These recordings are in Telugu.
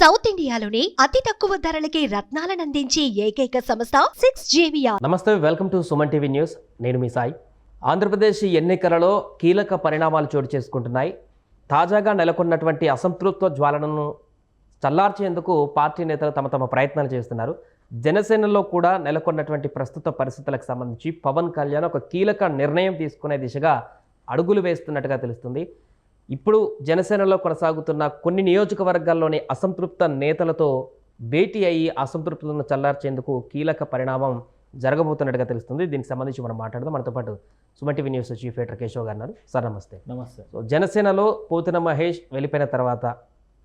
సౌత్ ఇండియాలోనే అతి తక్కువ ధరలకి రత్నాలను అందించే ఏకైక సంస్థ 6JVR. నమస్తే, welcome to Suman TV news. నేను మీ సాయి. ఆంధ్రప్రదేశ్ ఎన్నికలలో కీలక పరిణామాలు చోటు చేసుకుంటున్నాయి. తాజాగా నెలకొన్నటువంటి అసంతృప్త జ్వాలనను చల్లార్చేందుకు పార్టీ నేతలు తమ ప్రయత్నాలు చేస్తున్నారు. జనసేనలో కూడా నెలకొన్నటువంటి ప్రస్తుత పరిస్థితులకు సంబంధించి పవన్ కళ్యాణ్ ఒక కీలక నిర్ణయం తీసుకునే దిశగా అడుగులు వేస్తున్నట్టుగా తెలుస్తుంది. ఇప్పుడు జనసేనలో కొనసాగుతున్న కొన్ని నియోజకవర్గాల్లోని అసంతృప్త నేతలతో భేటీ అయ్యి అసంతృప్తులను చల్లార్చేందుకు కీలక పరిణామం జరగబోతున్నట్టుగా తెలుస్తుంది. దీనికి సంబంధించి మనం మాట్లాడదాం. మనతో పాటు Suman TV news chief editor Keshav గారు ఉన్నారు. సార్ నమస్తే. నమస్తే. సో జనసేనలో పోతిన మహేష్ వెళ్ళిపోయిన తర్వాత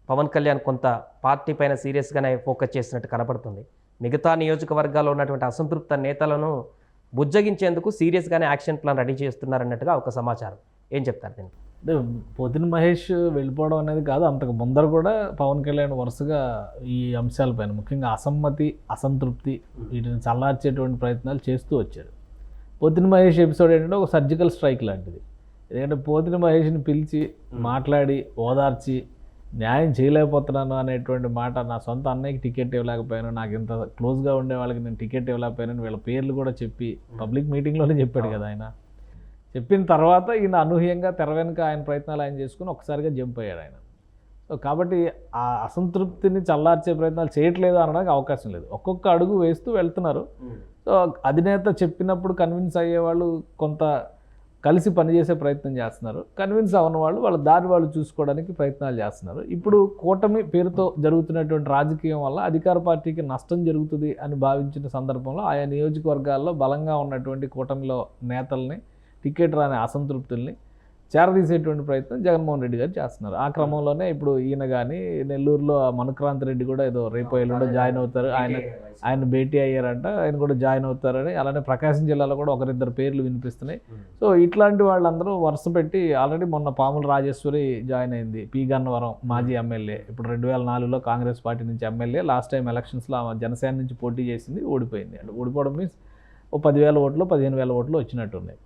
పవన్ కళ్యాణ్ కొంత పార్టీ పైన సీరియస్గానే ఫోకస్ చేసినట్టు కనపడుతుంది. మిగతా నియోజకవర్గాల్లో ఉన్నటువంటి అసంతృప్త నేతలను బుజ్జగించేందుకు సీరియస్గానే యాక్షన్ ప్లాన్ రెడీ చేస్తున్నారన్నట్టుగా ఒక సమాచారం. ఏం చెప్తారు దీనికి? అంటే పోతిన మహేష్ వెళ్ళిపోవడం అనేది కాదు, అంతకు ముందర కూడా పవన్ కళ్యాణ్ వరుసగా ఈ అంశాలపైన ముఖ్యంగా అసమ్మతి, అసంతృప్తి వీటిని చల్లార్చేటువంటి ప్రయత్నాలు చేస్తూ వచ్చారు. పోతిన మహేష్ ఎపిసోడ్ ఏంటంటే ఒక సర్జికల్ స్ట్రైక్ లాంటిది. ఎందుకంటే పోతిన మహేష్ని పిలిచి మాట్లాడి ఓదార్చి న్యాయం చేయలేకపోతున్నాను అనేటువంటి మాట, నా సొంత అన్నయ్యకి టికెట్ ఇవ్వలేకపోయాను, నాకు ఇంత క్లోజ్గా ఉండే వాళ్ళకి నేను టికెట్ ఇవ్వలేకపోయాను, వీళ్ళ పేర్లు కూడా చెప్పి పబ్లిక్ మీటింగ్లోనే చెప్పాడు కదా ఆయన. చెప్పిన తర్వాత ఈయన అనూహ్యంగా తెర వెనుక ఆయన ప్రయత్నాలు ఆయన చేసుకుని ఒకసారిగా జంప్ అయ్యాడు ఆయన. సో కాబట్టి ఆ అసంతృప్తిని చల్లార్చే ప్రయత్నాలు చేయట్లేదు అనడానికి అవకాశం లేదు. ఒక్కొక్క అడుగు వేస్తూ వెళ్తున్నారు. సో అధినేత చెప్పినప్పుడు కన్విన్స్ అయ్యేవాళ్ళు కొంత కలిసి పనిచేసే ప్రయత్నం చేస్తున్నారు. కన్విన్స్ అవ్వని వాళ్ళు వాళ్ళ దారి వాళ్ళు చూసుకోవడానికి ప్రయత్నాలు చేస్తున్నారు. ఇప్పుడు కూటమి పేరుతో జరుగుతున్నటువంటి రాజకీయం వల్ల అధికార పార్టీకి నష్టం జరుగుతుంది అని భావించిన సందర్భంలో ఆయా నియోజకవర్గాల్లో బలంగా ఉన్నటువంటి కూటమిలో నేతల్ని, టికెట్ రాని అసంతృప్తుల్ని చేరదీసేటువంటి ప్రయత్నం జగన్మోహన్ రెడ్డి గారు చేస్తున్నారు. ఆ క్రమంలోనే ఇప్పుడు ఈయన కానీ నెల్లూరులో మనుక్రాంత్ రెడ్డి కూడా ఏదో రేపు ఎల్లుండో జాయిన్ అవుతారు, ఆయన భేటీ అయ్యారంట, ఆయన కూడా జాయిన్ అవుతారని. అలానే ప్రకాశం జిల్లాలో కూడా ఒకరిద్దరు పేర్లు వినిపిస్తున్నాయి. సో ఇట్లాంటి వాళ్ళందరూ వరుస పెట్టి ఆల్రెడీ మొన్న పాముల రాజేశ్వరి జాయిన్ అయింది, పి గన్నవరం మాజీ ఎమ్మెల్యే, ఇప్పుడు 2004లో కాంగ్రెస్ పార్టీ నుంచి ఎమ్మెల్యే, లాస్ట్ టైం ఎలక్షన్స్లో జనసేన నుంచి పోటీ చేసింది, ఓడిపోయింది. అంటే ఓడిపోవడం మీన్స్ ఓ 10,000 ఓట్లు 15,000 ఓట్లు వచ్చినట్టున్నాయి.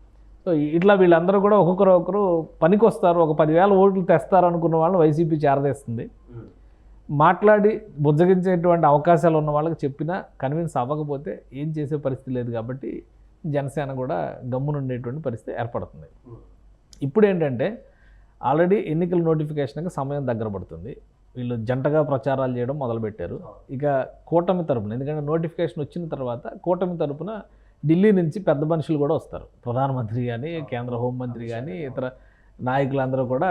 సో ఇట్లా వీళ్ళందరూ కూడా ఒక్కొక్కరు పనికి వస్తారు, ఒక 10,000 ఓట్లు తెస్తారు అనుకున్న వాళ్ళని వైసీపీ చేరదేస్తుంది. మాట్లాడి బుజ్జగించేటువంటి అవకాశాలు ఉన్న వాళ్ళకి చెప్పినా కన్విన్స్ అవ్వకపోతే ఏం చేసే పరిస్థితి లేదు. కాబట్టి జనసేన కూడా గమ్మునుండేటువంటి పరిస్థితి ఏర్పడుతుంది. ఇప్పుడు ఏంటంటే ఆల్రెడీ ఎన్నికల నోటిఫికేషన్కి సమయం దగ్గర పడుతుంది. వీళ్ళు జంటగా ప్రచారాలు చేయడం మొదలుపెట్టారు. ఇక కూటమి తరపున, ఎందుకంటే నోటిఫికేషన్ వచ్చిన తర్వాత కూటమి తరపున ఢిల్లీ నుంచి పెద్ద మనుషులు కూడా వస్తారు, ప్రధానమంత్రి కానీ, కేంద్ర హోంమంత్రి కానీ, ఇతర నాయకులందరూ కూడా.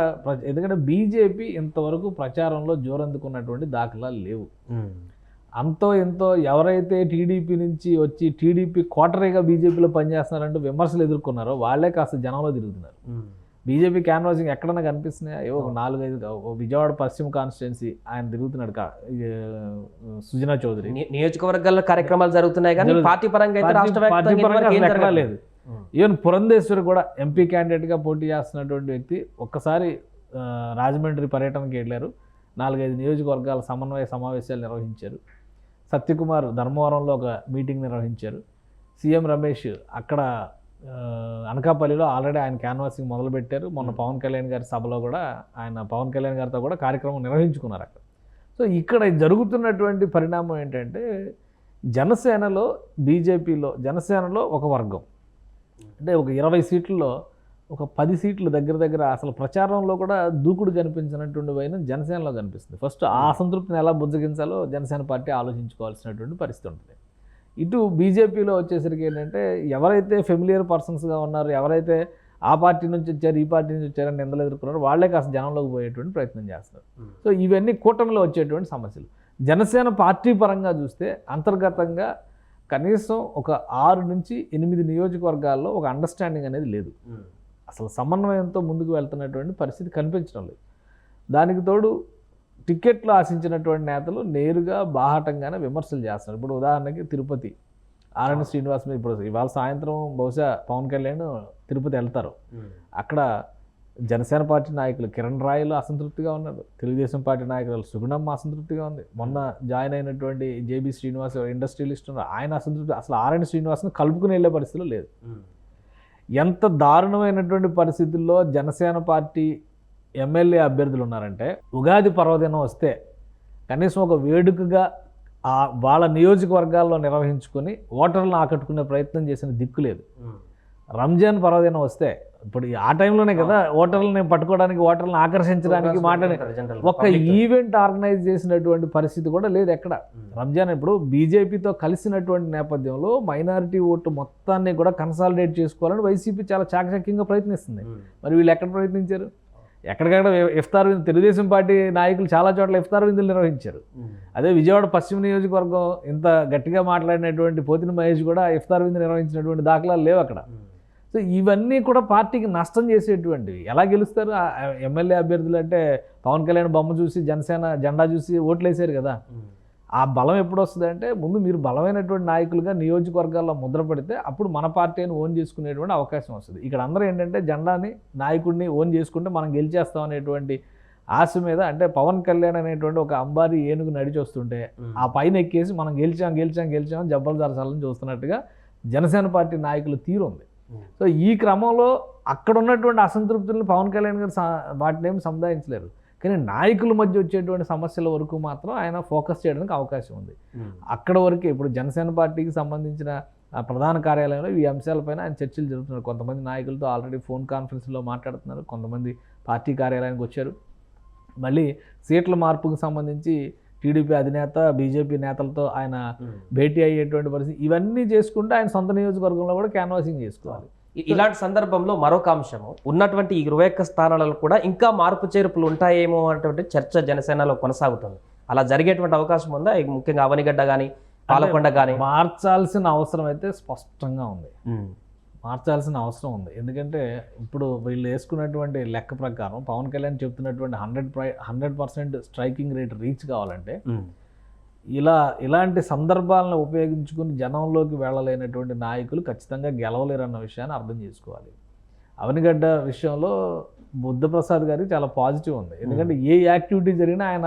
ఎందుకంటే బీజేపీ ఇంతవరకు ప్రచారంలో జోరందుకున్నటువంటి దాఖలాలు లేవు. అంతో ఎంతో ఎవరైతే టీడీపీ నుంచి వచ్చి టీడీపీ క్వార్టరీగా బీజేపీలో పనిచేస్తున్నారంటూ విమర్శలు ఎదుర్కొన్నారో వాళ్ళే కాస్త జనంలో తిరుగుతున్నారు. బీజేపీ క్యాన్వాసింగ్ ఎక్కడన్నా కనిపిస్తున్నాయా? ఏవో 4-5 విజయవాడ పశ్చిమ కాన్స్టిట్యున్సీ ఆయన తిరుగుతున్నాడు, సుజనా చౌదరి. నియోజకవర్గాల్లో కార్యక్రమాలు జరుగుతున్నాయి కానీ పార్టీ పరంగా ఎక్కడా లేదు. ఈవెన్ పురంధేశ్వరి కూడా ఎంపీ క్యాండిడేట్గా పోటీ చేస్తున్నటువంటి వ్యక్తి ఒక్కసారి రాజమండ్రి పర్యటనకి వెళ్ళారు, 4-5 నియోజకవర్గాల సమన్వయ సమావేశాలు నిర్వహించారు. సత్యకుమార్ ధర్మవరంలో ఒక మీటింగ్ నిర్వహించారు. సీఎం రమేష్ అక్కడ అనకాపల్లిలో ఆల్రెడీ ఆయన క్యాన్వాసింగ్ మొదలుపెట్టారు. మొన్న పవన్ కళ్యాణ్ గారి సభలో కూడా ఆయన పవన్ కళ్యాణ్ గారితో కూడా కార్యక్రమం నిర్వహించుకున్నారు అక్కడ. సో ఇక్కడ జరుగుతున్నటువంటి పరిణామం ఏంటంటే జనసేనలో, బీజేపీలో, జనసేనలో ఒక వర్గం అంటే ఒక 20 సీట్లలో ఒక 10 సీట్లు దగ్గర అసలు ప్రచారంలో కూడా దూకుడు కనిపించినటువంటి వైన జనసేనలో కనిపిస్తుంది. ఫస్ట్ ఆ అసంతృప్తిని ఎలా బుజ్జగించాలో జనసేన పార్టీ ఆలోచించుకోవాల్సినటువంటి పరిస్థితి ఉంటుంది. ఇటు బీజేపీలో వచ్చేసరికి ఏంటంటే ఎవరైతే ఫెమిలియర్ పర్సన్స్గా ఉన్నారు, ఎవరైతే ఆ పార్టీ నుంచి వచ్చారు, ఈ పార్టీ నుంచి వచ్చారని నిందలు ఎదుర్కొన్నారు, వాళ్ళే కాస్త జనంలోకి పోయేటువంటి ప్రయత్నం చేస్తారు. సో ఇవన్నీ కూటమిలో వచ్చేటువంటి సమస్యలు. జనసేన పార్టీ పరంగా చూస్తే అంతర్గతంగా కనీసం ఒక 6 నుంచి 8 నియోజకవర్గాల్లో ఒక అండర్స్టాండింగ్ అనేది లేదు. అసలు సమన్వయంతో ముందుకు వెళ్తున్నటువంటి పరిస్థితి కనిపించడం లేదు. దానికి తోడు టికెట్లు ఆశించినటువంటి నేతలు నేరుగా బాహాటంగానే విమర్శలు చేస్తున్నారు. ఇప్పుడు ఉదాహరణకి తిరుపతి ఆర్ఎన్ శ్రీనివాస్ మీద ఇప్పుడు ఇవాళ సాయంత్రం బహుశా పవన్ కళ్యాణ్ తిరుపతి వెళ్తారు. అక్కడ జనసేన పార్టీ నాయకులు కిరణ్ రాయలు అసంతృప్తిగా ఉన్నారు, తెలుగుదేశం పార్టీ నాయకులు సుగుణమ్మ అసంతృప్తిగా ఉంది, మొన్న జాయిన్ అయినటువంటి జేబీ శ్రీనివాస్ ఇండస్ట్రియలిస్ట్ ఆయన అసంతృప్తి. అసలు ఆర్ఎన్ శ్రీనివాస్ని కలుపుకుని వెళ్ళే పరిస్థితులు లేదు. ఎంత దారుణమైనటువంటి పరిస్థితుల్లో జనసేన పార్టీ ఎమ్మెల్యే అభ్యర్థులు ఉన్నారంటే ఉగాది పర్వదినం వస్తే కనీసం ఒక వేడుకగా వాళ్ళ నియోజకవర్గాల్లో నిర్వహించుకొని ఓటర్లను ఆకట్టుకునే ప్రయత్నం చేసిన దిక్కు లేదు. రంజాన్ పర్వదినం వస్తే ఇప్పుడు ఆ టైంలోనే కదా ఓటర్లని పట్టుకోవడానికి, ఓటర్లను ఆకర్షించడానికి ఒక ఈవెంట్ ఆర్గనైజ్ చేసినటువంటి పరిస్థితి కూడా లేదు ఎక్కడ. రంజాన్ ఇప్పుడు బీజేపీతో కలిసినటువంటి నేపథ్యంలో మైనారిటీ ఓటు మొత్తాన్ని కూడా కన్సాలిడేట్ చేసుకోవాలని వైసీపీ చాలా చాకచక్యంగా ప్రయత్నిస్తుంది. మరి వీళ్ళు ఎక్కడ ప్రయత్నించారు? ఎక్కడికక్కడ ఇఫ్తార్ విందు, తెలుగుదేశం పార్టీ నాయకులు చాలా చోట్ల ఇఫ్తార్ విందులు నిర్వహించారు. అదే విజయవాడ పశ్చిమ నియోజకవర్గం ఇంత గట్టిగా మాట్లాడినటువంటి పోతిన మహేష్ కూడా ఇఫ్తార్ విందు నిర్వహించినటువంటి దాఖలాలు లేవు అక్కడ. సో ఇవన్నీ కూడా పార్టీకి నష్టం చేసేటువంటివి. ఎలా గెలుస్తారు? ఎమ్మెల్యే అభ్యర్థులు అంటే పవన్ కళ్యాణ్ బొమ్మ చూసి, జనసేన జెండా చూసి ఓట్లు వేసారు కదా. ఆ బలం ఎప్పుడు వస్తుంది అంటే ముందు మీరు బలమైనటువంటి నాయకులుగా నియోజకవర్గాల్లో ముద్ర పడితే అప్పుడు మన పార్టీని ఓన్ చేసుకునేటువంటి అవకాశం వస్తుంది. ఇక్కడ అందరూ ఏంటంటే జెండాని, నాయకుడిని ఓన్ చేసుకుంటే మనం గెలిచేస్తాం అనేటువంటి ఆశ మీద, అంటే పవన్ కళ్యాణ్ అనేటువంటి ఒక అంబారీ ఏనుగు నడిచి వస్తుంటే ఆ పైన ఎక్కేసి మనం గెలిచాం జబ్బలు జరసాలని చూస్తున్నట్టుగా జనసేన పార్టీ నాయకుల తీరు ఉంది. సో ఈ క్రమంలో అక్కడ ఉన్నటువంటి అసంతృప్తులను పవన్ కళ్యాణ్ గారు వాటిని ఏమి సముదాయించలేరు. కానీ నాయకుల మధ్య వచ్చేటువంటి సమస్యల వరకు మాత్రం ఆయన ఫోకస్ చేయడానికి అవకాశం ఉంది. అక్కడ వరకే ఇప్పుడు జనసేన పార్టీకి సంబంధించిన ప్రధాన కార్యాలయంలో ఈ అంశాలపైన ఆయన చర్చలు జరుగుతున్నారు. కొంతమంది నాయకులతో ఆల్రెడీ ఫోన్ కాన్ఫరెన్స్లో మాట్లాడుతున్నారు, కొంతమంది పార్టీ కార్యాలయానికి వచ్చారు. మళ్ళీ సీట్ల మార్పుకు సంబంధించి టీడీపీ అధినేత, బీజేపీ నేతలతో ఆయన భేటీ అయ్యేటువంటి పరిస్థితి. ఇవన్నీ చేసుకుంటే ఆయన సొంత నియోజకవర్గంలో కూడా క్యాన్వాసింగ్ చేసుకోవాలి. ఇలాంటి సందర్భంలో మరొక అంశము, ఉన్నటువంటి ఈ 21 స్థానాలలో కూడా ఇంకా మార్పు చేర్పులు ఉంటాయేమో అనేటువంటి చర్చ జనసేనలో కొనసాగుతుంది. అలా జరిగేటువంటి అవకాశం ఉందా? ముఖ్యంగా అవనిగడ్డ కానీ, పాలకొండ కానీ మార్చాల్సిన అవసరం అయితే స్పష్టంగా ఉంది. మార్చాల్సిన అవసరం ఉంది. ఎందుకంటే ఇప్పుడు వీళ్ళు వేసుకున్నటువంటి లెక్క ప్రకారం పవన్ కళ్యాణ్ చెప్తున్నటువంటి 100% స్ట్రైకింగ్ రేట్ రీచ్ కావాలంటే ఇలాంటి సందర్భాలను ఉపయోగించుకుని జనంలోకి వెళ్ళలేనటువంటి నాయకులు ఖచ్చితంగా గెలవలేరన్న విషయాన్ని అర్థం చేసుకోవాలి. అవనిగడ్డ విషయంలో బుద్ధప్రసాద్ గారికి చాలా పాజిటివ్ ఉంది. ఎందుకంటే ఏ యాక్టివిటీ జరిగినా ఆయన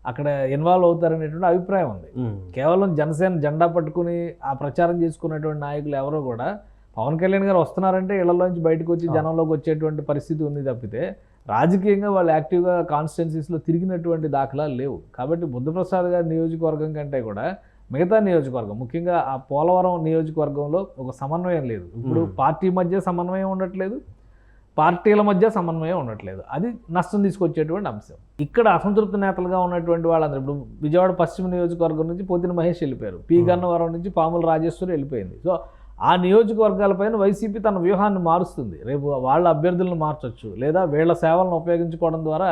అక్కడ ఇన్వాల్వ్ అవుతారనేటువంటి అభిప్రాయం ఉంది. కేవలం జనసేన జెండా పట్టుకుని ఆ ప్రచారం చేసుకున్నటువంటి నాయకులు ఎవరో కూడా పవన్ కళ్యాణ్ గారు వస్తున్నారంటే ఇళ్లలోంచి బయటకు వచ్చి జనంలోకి వచ్చేటువంటి పరిస్థితి ఉంది తప్పితే రాజకీయంగా వాళ్ళు యాక్టివ్గా కాన్స్టిట్యున్సీస్లో తిరిగినటువంటి దాఖలాలు లేవు. కాబట్టి బుద్ధప్రసాద్ గారి నియోజకవర్గం కంటే కూడా మిగతా నియోజకవర్గం, ముఖ్యంగా ఆ పోలవరం నియోజకవర్గంలో ఒక సమన్వయం లేదు. ఇప్పుడు పార్టీ మధ్య సమన్వయం ఉండట్లేదు, పార్టీల మధ్య సమన్వయం ఉండట్లేదు. అది నష్టం తీసుకొచ్చేటువంటి అంశం. ఇక్కడ అసంతృప్తి నేతలుగా ఉన్నటువంటి వాళ్ళందరూ ఇప్పుడు విజయవాడ పశ్చిమ నియోజకవర్గం నుంచి పోతిన మహేష్ వెళ్ళిపోయారు, పి గన్నవరం నుంచి పాముల రాజేశ్వరి వెళ్ళిపోయింది. సో ఆ నియోజకవర్గాలపైన వైసీపీ తన వ్యూహాన్ని మారుస్తుంది. రేపు వాళ్ళ అభ్యర్థులను మార్చొచ్చు, లేదా వీళ్ళ సేవలను ఉపయోగించుకోవడం ద్వారా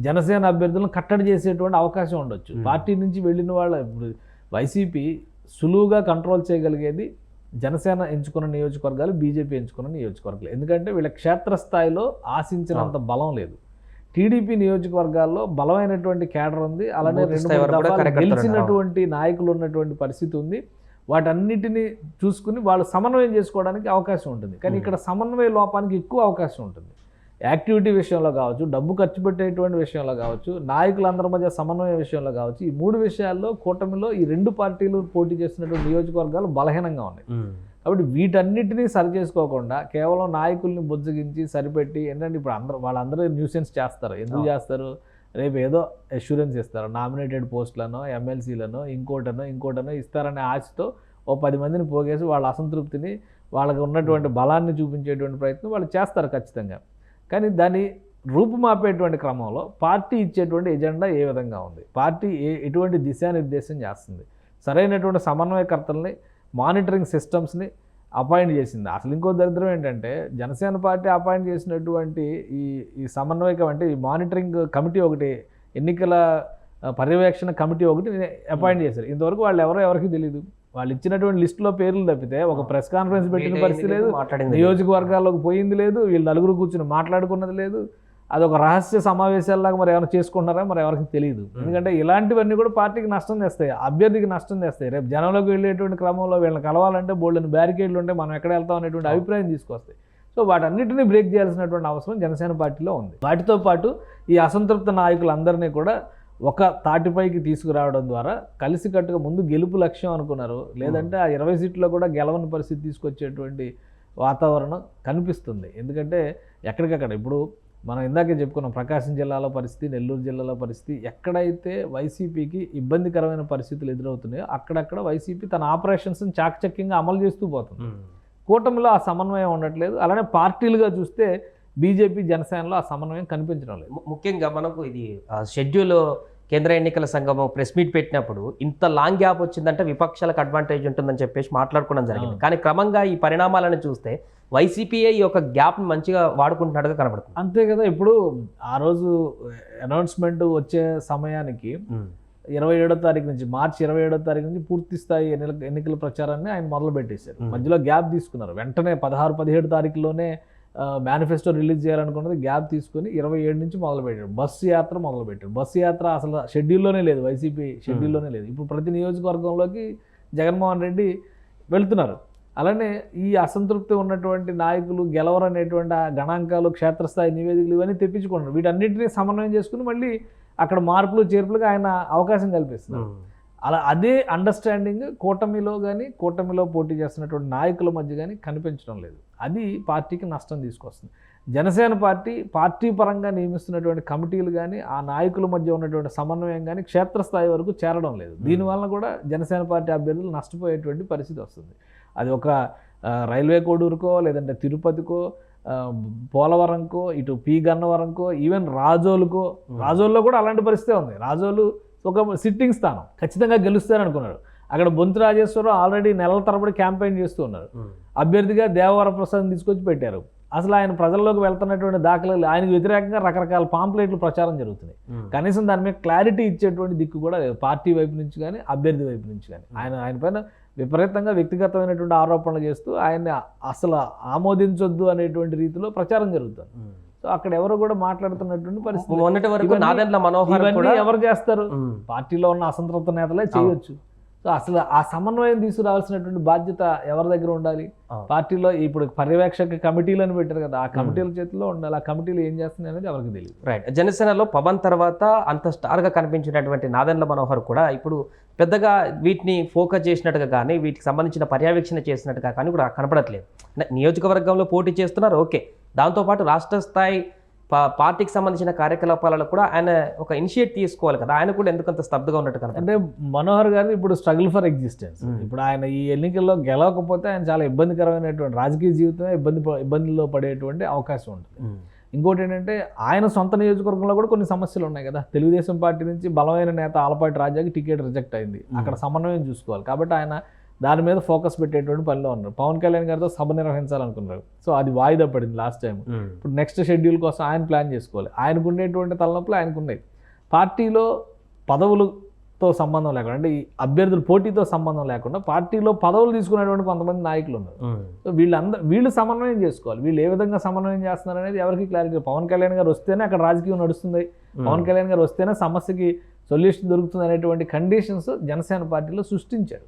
జనసేన అభ్యర్థులను కట్టడి చేసేటువంటి అవకాశం ఉండొచ్చు. పార్టీ నుంచి వెళ్ళిన వాళ్ళ ఇప్పుడు వైసీపీ సులువుగా కంట్రోల్ చేయగలిగేది జనసేన ఎంచుకున్న నియోజకవర్గాలు, బీజేపీ ఎంచుకున్న నియోజకవర్గాలు. ఎందుకంటే వీళ్ళ క్షేత్రస్థాయిలో ఆశించినంత బలం లేదు. టీడీపీ నియోజకవర్గాల్లో బలమైనటువంటి కేడర్ ఉంది, అలానే 2-3 దఫాలు గెలిచినటువంటి నాయకులు ఉన్నటువంటి పరిస్థితి ఉంది. వాటన్నిటిని చూసుకుని వాళ్ళు సమన్వయం చేసుకోవడానికి అవకాశం ఉంటుంది. కానీ ఇక్కడ సమన్వయ లోపానికి ఎక్కువ అవకాశం ఉంటుంది. యాక్టివిటీ విషయంలో కావచ్చు, డబ్బు ఖర్చు పెట్టేటువంటి విషయంలో కావచ్చు, నాయకులందరి మధ్య సమన్వయ విషయంలో కావచ్చు, ఈ 3 విషయాల్లో కూటమిలో ఈ 2 పార్టీలు పోటీ చేస్తున్నటువంటి నియోజకవర్గాలు బలహీనంగా ఉన్నాయి. కాబట్టి వీటన్నిటినీ సరి చేసుకోకుండా కేవలం నాయకుల్ని బుజ్జగించి సరిపెట్టి, ఏంటంటే ఇప్పుడు వాళ్ళందరూ న్యూసెన్స్ చేస్తారు. ఎందుకు చేస్తారు? రేపు ఏదో అష్యూరెన్స్ ఇస్తారు, నామినేటెడ్ పోస్టులను, ఎమ్మెల్సీలను, ఇంకోటనో ఇస్తారనే ఆశతో ఓ 10 మందిని పోగేసి వాళ్ళ అసంతృప్తిని, వాళ్ళకి ఉన్నటువంటి బలాన్ని చూపించేటువంటి ప్రయత్నం వాళ్ళు చేస్తారు ఖచ్చితంగా. కానీ దాన్ని రూపుమాపేటువంటి క్రమంలో పార్టీ ఇచ్చేటువంటి ఎజెండా ఏ విధంగా ఉంది, పార్టీ ఎటువంటి దిశానిర్దేశం చేస్తుంది, సరైనటువంటి సమన్వయకర్తల్ని, మానిటరింగ్ సిస్టమ్స్ని అపాయింట్ చేసింది. అసలు ఇంకో దరిద్రం ఏంటంటే జనసేన పార్టీ అపాయింట్ చేసినటువంటి ఈ సమన్వయకం అంటే ఈ మానిటరింగ్ కమిటీ ఒకటి, ఎన్నికల పర్యవేక్షణ కమిటీ ఒకటి అపాయింట్ చేశారు. ఇంతవరకు వాళ్ళు ఎవరికి తెలియదు. వాళ్ళు ఇచ్చినటువంటి లిస్టులో పేర్లు తప్పితే ఒక ప్రెస్ కాన్ఫరెన్స్ పెట్టిన పరిస్థితి లేదు, నియోజకవర్గాల్లోకి పోయింది లేదు, వీళ్ళు నలుగురు కూర్చుని మాట్లాడుకున్నది లేదు. అదొక రహస్య సమావేశాల్లాగా మరి ఏమైనా చేసుకుంటారా మరి ఎవరికి తెలియదు. ఎందుకంటే ఇలాంటివన్నీ కూడా పార్టీకి నష్టం చేస్తాయి, అభ్యర్థికి నష్టం చేస్తాయి. రేపు జనంలోకి వెళ్ళేటువంటి క్రమంలో వీళ్ళని కలవాలంటే బోల్డెని బ్యారికేడ్లు ఉంటే మనం ఎక్కడ వెళ్తాం అనేటువంటి అభిప్రాయం తీసుకొస్తాయి. సో వాటన్నిటిని బ్రేక్ చేయాల్సినటువంటి అవసరం జనసేన పార్టీలో ఉంది. వాటితో పాటు ఈ అసంతృప్త నాయకులందరినీ కూడా ఒక తాటిపైకి తీసుకురావడం ద్వారా కలిసికట్టుగా ముందు గెలుపు లక్ష్యం అనుకున్నారు, లేదంటే ఆ 20 సీట్లో కూడా గెలవని పరిస్థితి తీసుకొచ్చేటువంటి వాతావరణం కనిపిస్తుంది. ఎందుకంటే ఎక్కడికక్కడ ఇప్పుడు మనం ఇందాకే చెప్పుకున్నాం ప్రకాశం జిల్లాలో పరిస్థితి, నెల్లూరు జిల్లాలో పరిస్థితి. ఎక్కడైతే వైసీపీకి ఇబ్బందికరమైన పరిస్థితులు ఎదురవుతున్నాయో అక్కడక్కడ వైసీపీ తన ఆపరేషన్స్ని చాకచక్యంగా అమలు చేస్తూ పోతుంది. కూటమిలో ఆ సమన్వయం ఉండట్లేదు. అలానే పార్టీలుగా చూస్తే బీజేపీ, జనసేనలో ఆ సమన్వయం కనిపించడం లేదు. ముఖ్యంగా మనకు ఇది షెడ్యూల్ కేంద్ర ఎన్నికల సంఘం ప్రెస్ మీట్ పెట్టినప్పుడు ఇంత లాంగ్ గ్యాప్ వచ్చిందంటే విపక్షాలకు అడ్వాంటేజ్ ఉంటుందని చెప్పేసి మాట్లాడుకోవడం జరిగింది. కానీ క్రమంగా ఈ పరిణామాలను చూస్తే వైసీపీఏ ఈ యొక్క గ్యాప్ని మంచిగా వాడుకుంటున్నట్టుగా కనబడుతుంది. అంతే కదా. ఇప్పుడు ఆ రోజు అనౌన్స్మెంట్ వచ్చే సమయానికి 27వ తారీఖు నుంచి, మార్చి 27వ తారీఖు నుంచి పూర్తి స్థాయి ఎన్నికల ప్రచారాన్ని ఆయన మొదలు పెట్టేశారు. మధ్యలో గ్యాప్ తీసుకున్నారు. వెంటనే 16, 17 తారీఖులోనే మేనిఫెస్టో రిలీజ్ చేయాలనుకున్నది గ్యాప్ తీసుకుని 27 నుంచి మొదలుపెట్టారు. బస్సు యాత్ర మొదలుపెట్టారు. బస్సు యాత్ర అసలు షెడ్యూల్లోనే లేదు, వైసీపీ షెడ్యూల్లోనే లేదు. ఇప్పుడు ప్రతి నియోజకవర్గంలోకి జగన్మోహన్ రెడ్డి వెళ్తున్నారు. అలానే ఈ అసంతృప్తి ఉన్నటువంటి నాయకులు గెలవరనేటువంటి ఆ గణాంకాలు, క్షేత్రస్థాయి నివేదికలు ఇవన్నీ తెప్పించుకుంటున్నారు. వీటన్నింటినీ సమన్వయం చేసుకుని మళ్ళీ అక్కడ మార్పులు చేర్పులుగా ఆయన అవకాశం కల్పిస్తున్నారు. అలా అదే అండర్స్టాండింగ్ కూటమిలో కానీ, కూటమిలో పోటీ చేస్తున్నటువంటి నాయకుల మధ్య కానీ కనిపించడం లేదు. అది పార్టీకి నష్టం తీసుకొస్తుంది. జనసేన పార్టీ పరంగా నియమిస్తున్నటువంటి కమిటీలు కానీ, ఆ నాయకుల మధ్య ఉన్నటువంటి సమన్వయం కానీ క్షేత్రస్థాయి వరకు చేరడం లేదు. దీనివల్ల కూడా జనసేన పార్టీ అభ్యర్థులు నష్టపోయేటువంటి పరిస్థితి వస్తుంది. అది ఒక రైల్వే కోడూరుకో, లేదంటే తిరుపతికో, పోలవరంకో, ఇటు పి గన్నవరంకో, ఈవెన్ రాజోల్లో కూడా అలాంటి పరిస్థితే ఉంది. రాజోలు ఒక సిట్టింగ్ స్థానం, ఖచ్చితంగా గెలుస్తారనుకున్నారు. అక్కడ బొంతు రాజేశ్వరరావు ఆల్రెడీ నెలల తరబడి క్యాంపెయిన్ చేస్తూ ఉన్నారు. అభ్యర్థిగా దేవవరప్రసాద్ తీసుకొచ్చి పెట్టారు. అసలు ఆయన ప్రజల్లోకి వెళ్తున్నటువంటి దాఖలాలు, ఆయనకు వ్యతిరేకంగా రకరకాల పాంప్లెట్లు ప్రచారం జరుగుతున్నాయి. కనీసం దాని మీద క్లారిటీ ఇచ్చేటువంటి దిక్కు కూడా లేదు, పార్టీ వైపు నుంచి కానీ, అభ్యర్థి వైపు నుంచి కానీ. ఆయన పైన విపరీతంగా వ్యక్తిగతమైనటువంటి ఆరోపణలు చేస్తూ ఆయన్ని అసలు ఆమోదించొద్దు అనేటువంటి రీతిలో ప్రచారం జరుగుతుంది. సో అక్కడ ఎవరు కూడా మాట్లాడుతున్నటువంటి పరిస్థితి. మొన్నటి వరకు నాదెండ్ల మనోహర్ కూడా ఎవరు చేస్తారు? పార్టీలో ఉన్న అసంతృప్త నేతలే చేయొచ్చు. సో అసలు ఆ సమన్వయం తీసుకురావాల్సినటువంటి బాధ్యత ఎవరి దగ్గర ఉండాలి? పార్టీలో ఇప్పుడు పర్యవేక్షక కమిటీలను పెట్టారు కదా, ఆ కమిటీల చేతిలో ఉండాలి. ఆ కమిటీలు ఏం చేస్తున్నాయి అనేది ఎవరికి తెలియదు. రైట్. జనసేనలో పవన్ తర్వాత అంత స్టార్గా కనిపించినటువంటి నాదెండ్ల మనోహర్ కూడా ఇప్పుడు పెద్దగా వీటిని ఫోకస్ చేసినట్టుగా కానీ, వీటికి సంబంధించిన పర్యవేక్షణ చేసినట్టుగా కానీ కూడా కనపడట్లేదు. నియోజకవర్గంలో పోటీ చేస్తున్నారు, ఓకే. దాంతోపాటు రాష్ట్ర స్థాయి పార్టీకి సంబంధించిన కార్యకలాపాలలో కూడా ఆయన ఒక ఇనిషియేట్ తీసుకోవాలి కదా. ఆయన కూడా ఎందుకంత స్తబ్దుగా ఉన్నట్టు కనుక. అంటే మనోహర్ గారు ఇప్పుడు స్ట్రగుల్ ఫర్ ఎగ్జిస్టెన్స్. ఇప్పుడు ఆయన ఈ ఎన్నికల్లో గెలవకపోతే ఆయన చాలా ఇబ్బందికరమైనటువంటి రాజకీయ జీవితమే ఇబ్బందుల్లో పడేటువంటి అవకాశం ఉంటుంది. ఇంకోటి ఏంటంటే ఆయన సొంత నియోజకవర్గంలో కూడా కొన్ని సమస్యలు ఉన్నాయి కదా. తెలుగుదేశం పార్టీ నుంచి బలమైన నేత ఆలపాటి రాజాకి టికెట్ రిజెక్ట్ అయింది. అక్కడ సమన్వయం చూసుకోవాలి. కాబట్టి ఆయన దాని మీద ఫోకస్ పెట్టేటువంటి పనిలో ఉన్నారు. పవన్ కళ్యాణ్ గారితో సభ నిర్వహించాలనుకున్నారు. సో అది వాయిదా పడింది లాస్ట్ టైం. ఇప్పుడు నెక్స్ట్ షెడ్యూల్ కోసం ఆయన ప్లాన్ చేసుకోవాలి. ఆయనకు ఉండేటువంటి తలనొప్పులు ఆయనకున్నాయి. పార్టీలో పదవులతో సంబంధం లేకుండా, అంటే ఈ అభ్యర్థుల పోటీతో సంబంధం లేకుండా పార్టీలో పదవులు తీసుకునేటువంటి కొంతమంది నాయకులు ఉన్నారు. సో వీళ్ళు సమన్వయం చేసుకోవాలి. వీళ్ళు ఏ విధంగా సమన్వయం చేస్తున్నారు అనేది ఎవరికి క్లారిటీ. పవన్ కళ్యాణ్ గారు వస్తేనే అక్కడ రాజకీయం నడుస్తుంది, పవన్ కళ్యాణ్ గారు వస్తేనే సమస్యకి సొల్యూషన్ దొరుకుతుంది అనేటువంటి కండిషన్స్ జనసేన పార్టీలో సృష్టించారు.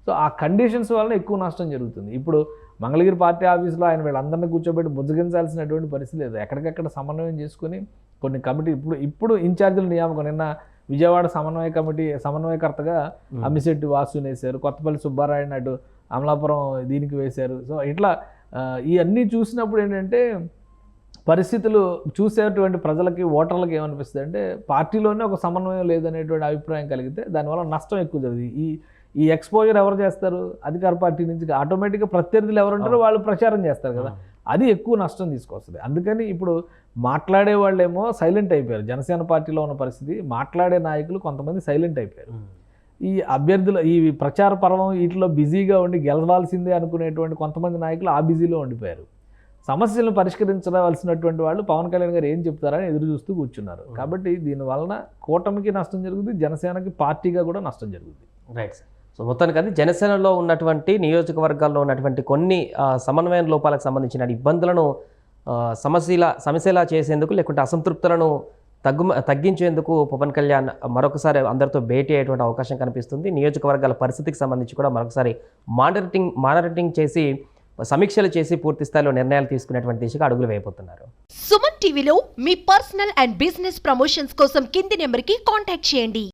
సో ఆ కండిషన్స్ వలన ఎక్కువ నష్టం జరుగుతుంది. ఇప్పుడు మంగళగిరి పార్టీ ఆఫీస్లో ఆయన వీళ్ళందరినీ కూర్చోబెట్టి బుజ్జగించాల్సినటువంటి పరిస్థితి లేదు. ఎక్కడికక్కడ సమన్వయం చేసుకుని కొన్ని కమిటీ ఇప్పుడు ఇన్ఛార్జీల నియామకం. నిన్న విజయవాడ సమన్వయ కమిటీ సమన్వయకర్తగా అమ్మిశెట్టి వాసుని వేశారు, కొత్తపల్లి సుబ్బారాయుడు అటు అమలాపురం దీనికి వేశారు. సో ఇట్లా ఇవన్నీ చూసినప్పుడు ఏంటంటే పరిస్థితులు చూసేటువంటి ప్రజలకి, ఓటర్లకి ఏమనిపిస్తుంది అంటే పార్టీలోనే ఒక సమన్వయం లేదనేటువంటి అభిప్రాయం కలిగితే దానివల్ల నష్టం ఎక్కువ జరుగుతుంది. ఈ ఎక్స్పోజర్ ఎవరు చేస్తారు? అధికార పార్టీ నుంచి ఆటోమేటిక్గా ప్రత్యర్థులు ఎవరుంటారో వాళ్ళు ప్రచారం చేస్తారు కదా, అది ఎక్కువ నష్టం తీసుకొస్తుంది. అందుకని ఇప్పుడు మాట్లాడే వాళ్ళేమో సైలెంట్ అయిపోయారు. జనసేన పార్టీలో ఉన్న పరిస్థితి, మాట్లాడే నాయకులు కొంతమంది సైలెంట్ అయిపోయారు. ఈ అభ్యర్థులు ఈ ప్రచార పర్వం వీటిలో బిజీగా ఉండి గెలవాల్సిందే అనుకునేటువంటి కొంతమంది నాయకులు ఆ బిజీలో ఉండిపోయారు. సమస్యలను పరిష్కరించవలసినటువంటి వాళ్ళు పవన్ కళ్యాణ్ గారు ఏం చెప్తారని ఎదురు చూస్తూ కూర్చున్నారు. కాబట్టి దీనివలన కూటమికి నష్టం జరుగుతుంది, జనసేనకి పార్టీగా కూడా నష్టం జరుగుతుంది. Right sir. సో మొత్తానికి అది జనసేనలో ఉన్నటువంటి నియోజకవర్గాల్లో ఉన్నటువంటి కొన్ని సమన్వయ లోపాలకు సంబంధించిన ఇబ్బందులను సమస్యలా చేసేందుకు, లేకుంటే అసంతృప్తులను తగ్గించేందుకు పవన్ కళ్యాణ్ మరొకసారి అందరితో భేటీ అయ్యేటువంటి అవకాశం కనిపిస్తుంది. నియోజకవర్గాల పరిస్థితికి సంబంధించి కూడా మరొకసారి మానిటరింగ్ చేసి, సమీక్షలు చేసి పూర్తి స్థాయిలో నిర్ణయాలు తీసుకునేటువంటి దిశగా అడుగులు వేయబోతున్నారు. సుమన్ టీవీలో మీ పర్సనల్ అండ్ బిజినెస్ ప్రమోషన్స్ కోసం కింది నెంబర్కి కాంటాక్ట్ చేయండి.